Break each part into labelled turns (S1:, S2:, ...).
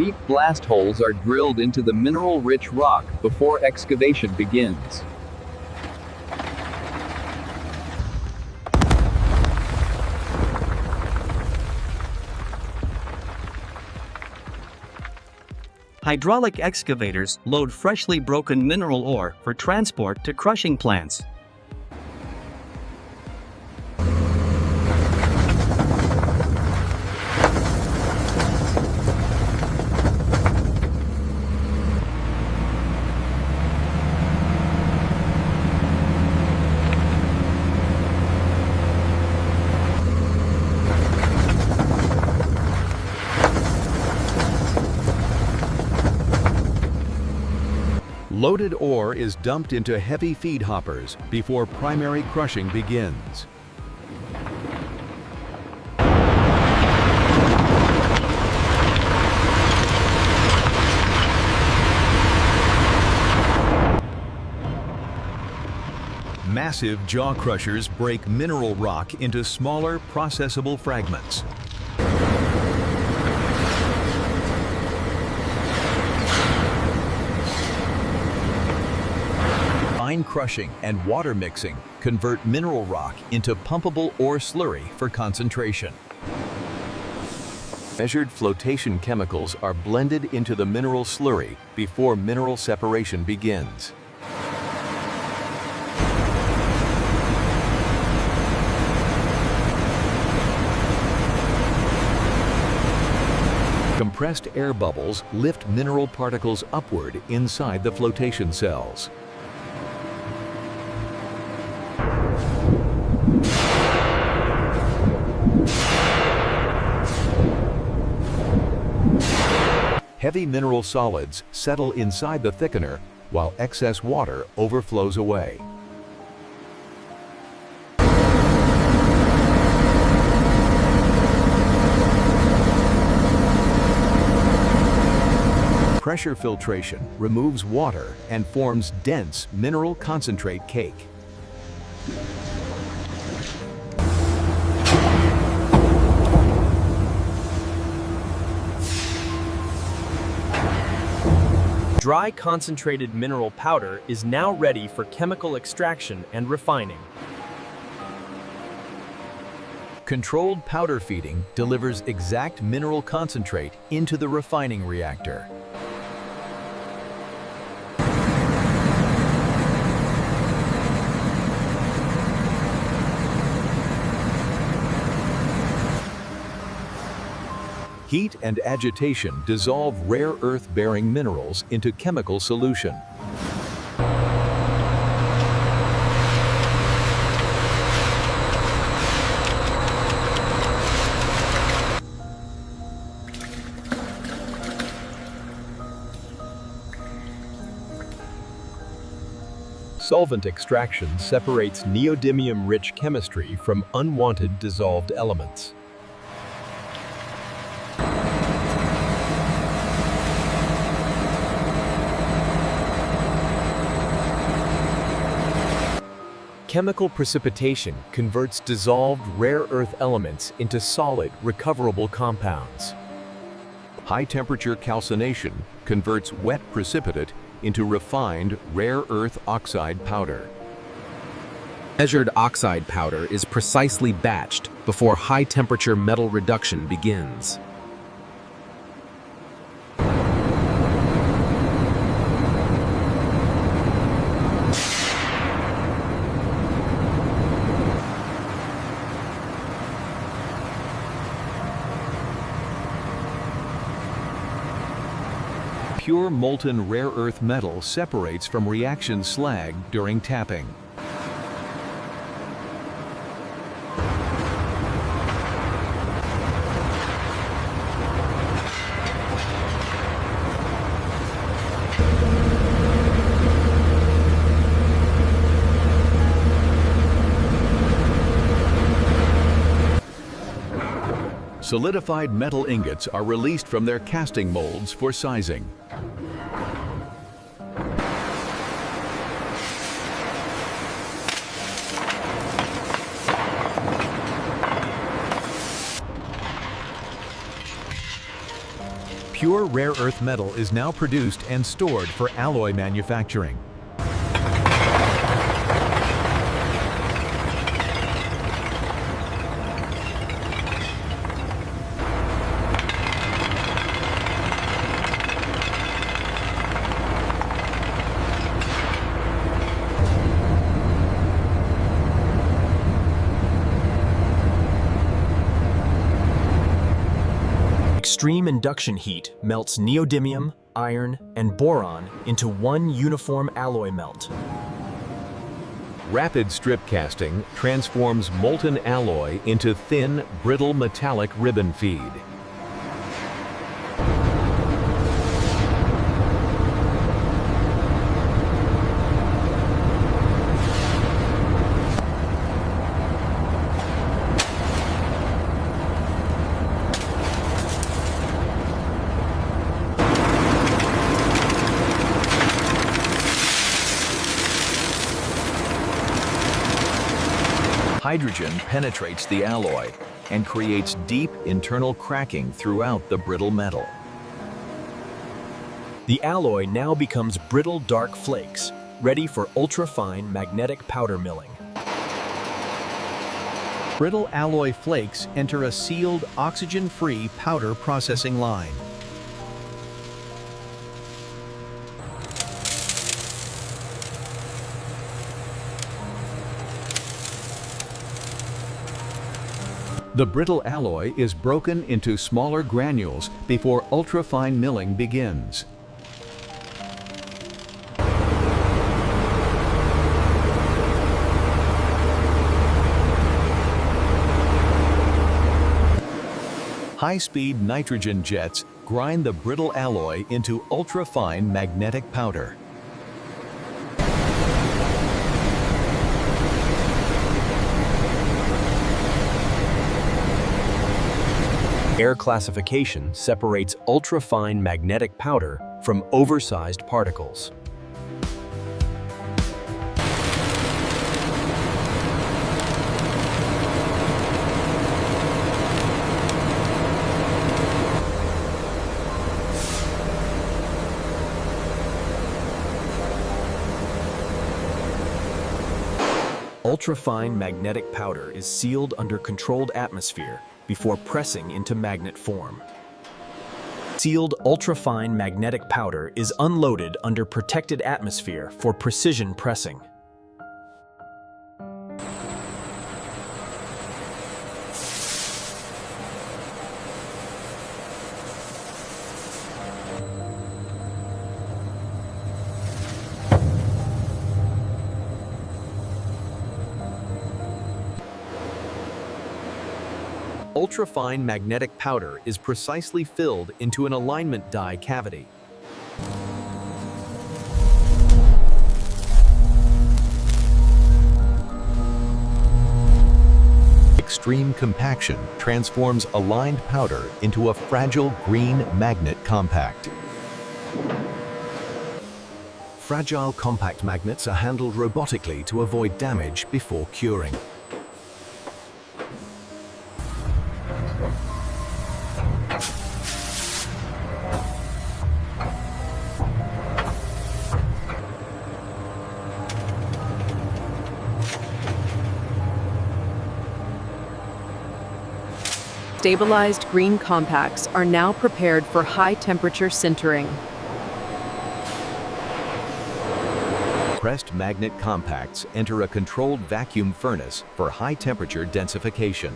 S1: Deep blast holes are drilled into the mineral-rich rock before excavation begins.
S2: Hydraulic excavators load freshly broken mineral ore for transport to crushing plants.
S3: Loaded ore is dumped into heavy feed hoppers before primary crushing begins. Massive jaw crushers break mineral rock into smaller, processable fragments. Fine crushing and water mixing convert mineral rock into pumpable ore slurry for concentration. Measured flotation chemicals are blended into the mineral slurry before mineral separation begins. Compressed air bubbles lift mineral particles upward inside the flotation cells. Heavy mineral solids settle inside the thickener while excess water overflows away. Pressure filtration removes water and forms dense mineral concentrate cake.
S4: Dry concentrated mineral powder is now ready for chemical extraction and refining.
S3: Controlled powder feeding delivers exact mineral concentrate into the refining reactor. Heat and agitation dissolve rare earth-bearing minerals into chemical solution. Solvent extraction separates neodymium-rich chemistry from unwanted dissolved elements.
S4: Chemical precipitation converts dissolved rare earth elements into solid, recoverable compounds.
S3: High-temperature calcination converts wet precipitate into refined rare earth oxide powder.
S5: Measured oxide powder is precisely batched before high-temperature metal reduction begins.
S3: Pure molten rare earth metal separates from reaction slag during tapping. Solidified metal ingots are released from their casting molds for sizing. Pure rare earth metal is now produced and stored for alloy manufacturing.
S6: Extreme induction heat melts neodymium, iron, and boron into one uniform alloy melt.
S3: Rapid strip casting transforms molten alloy into thin, brittle metallic ribbon feed.
S7: Hydrogen penetrates the alloy and creates deep internal cracking throughout the brittle metal.
S6: The alloy now becomes brittle dark flakes, ready for ultra-fine magnetic powder milling.
S3: Brittle alloy flakes enter a sealed, oxygen-free powder processing line. The brittle alloy is broken into smaller granules before ultrafine milling begins. High-speed nitrogen jets grind the brittle alloy into ultrafine magnetic powder.
S6: Air classification separates ultrafine magnetic powder from oversized particles. Ultrafine magnetic powder is sealed under controlled atmosphere before pressing into magnet form. Sealed ultrafine magnetic powder is unloaded under protected atmosphere for precision pressing.
S3: Ultrafine magnetic powder is precisely filled into an alignment die cavity. Extreme compaction transforms aligned powder into a fragile green magnet compact. Fragile compact magnets are handled robotically to avoid damage before curing.
S8: Stabilized green compacts are now prepared for high-temperature sintering.
S3: Pressed magnet compacts enter a controlled vacuum furnace for high-temperature densification.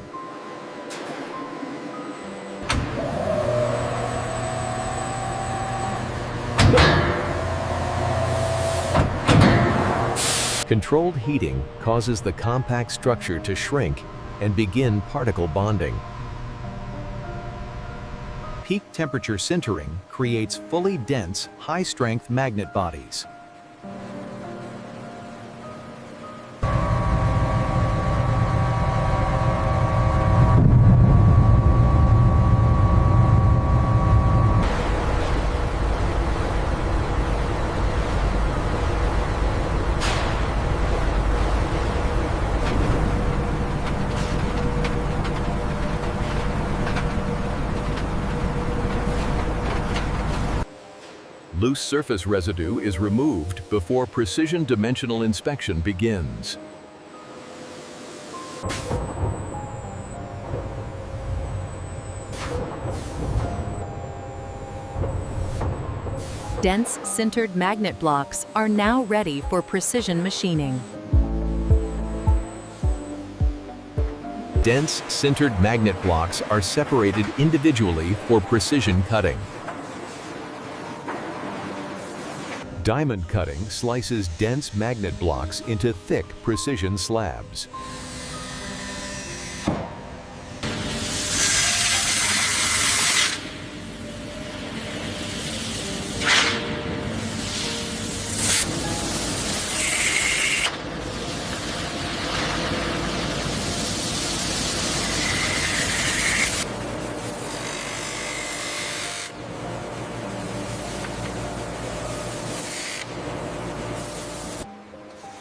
S3: Controlled heating causes the compact structure to shrink and begin particle bonding. Peak temperature sintering creates fully dense, high-strength magnet bodies.
S7: Loose surface residue is removed before precision dimensional inspection begins.
S8: Dense sintered magnet blocks are now ready for precision machining.
S3: Dense sintered magnet blocks are separated individually for precision cutting. Diamond cutting slices dense magnet blocks into thick precision slabs.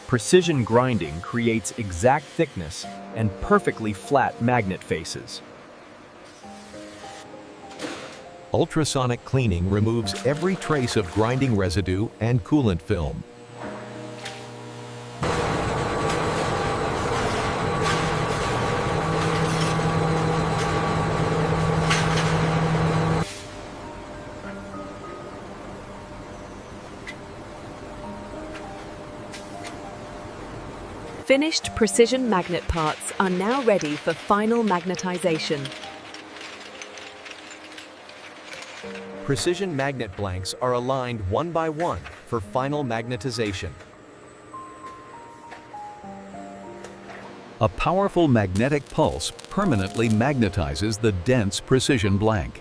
S6: Precision grinding creates exact thickness and perfectly flat magnet faces.
S3: Ultrasonic cleaning removes every trace of grinding residue and coolant film.
S8: Finished precision magnet parts are now ready for final magnetization.
S3: Precision magnet blanks are aligned one by one for final magnetization. A powerful magnetic pulse permanently magnetizes the dense precision blank.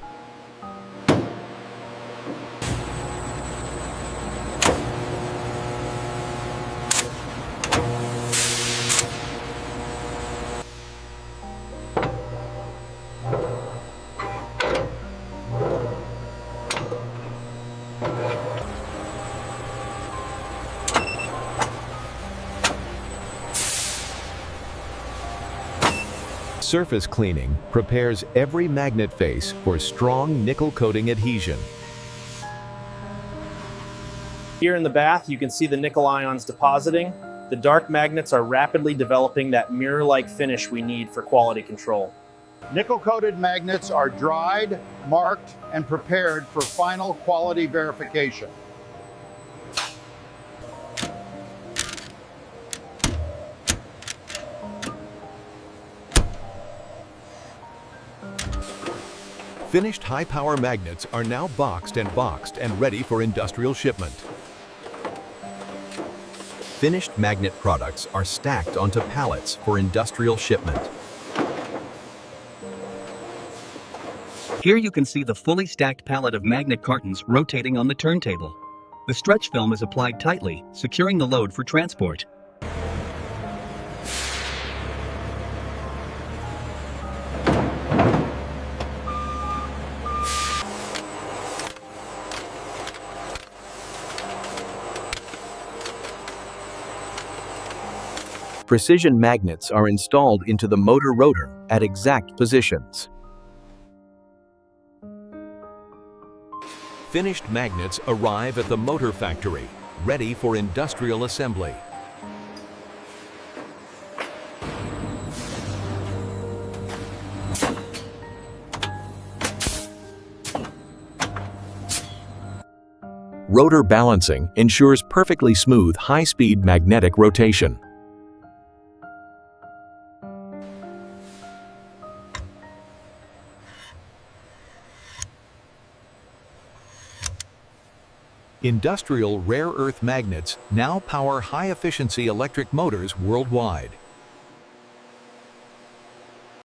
S3: Surface cleaning prepares every magnet face for strong nickel coating adhesion.
S9: Here in the bath, you can see the nickel ions depositing. The dark magnets are rapidly developing that mirror-like finish we need for quality control.
S10: Nickel-coated magnets are dried, marked, and prepared for final quality verification.
S3: Finished high-power magnets are now boxed and ready for industrial shipment. Finished magnet products are stacked onto pallets for industrial shipment.
S2: Here you can see the fully stacked pallet of magnet cartons rotating on the turntable. The stretch film is applied tightly, securing the load for transport.
S3: Precision magnets are installed into the motor rotor at exact positions. Finished magnets arrive at the motor factory, ready for industrial assembly. Rotor balancing ensures perfectly smooth, high-speed magnetic rotation. Industrial rare earth magnets now power high-efficiency electric motors worldwide.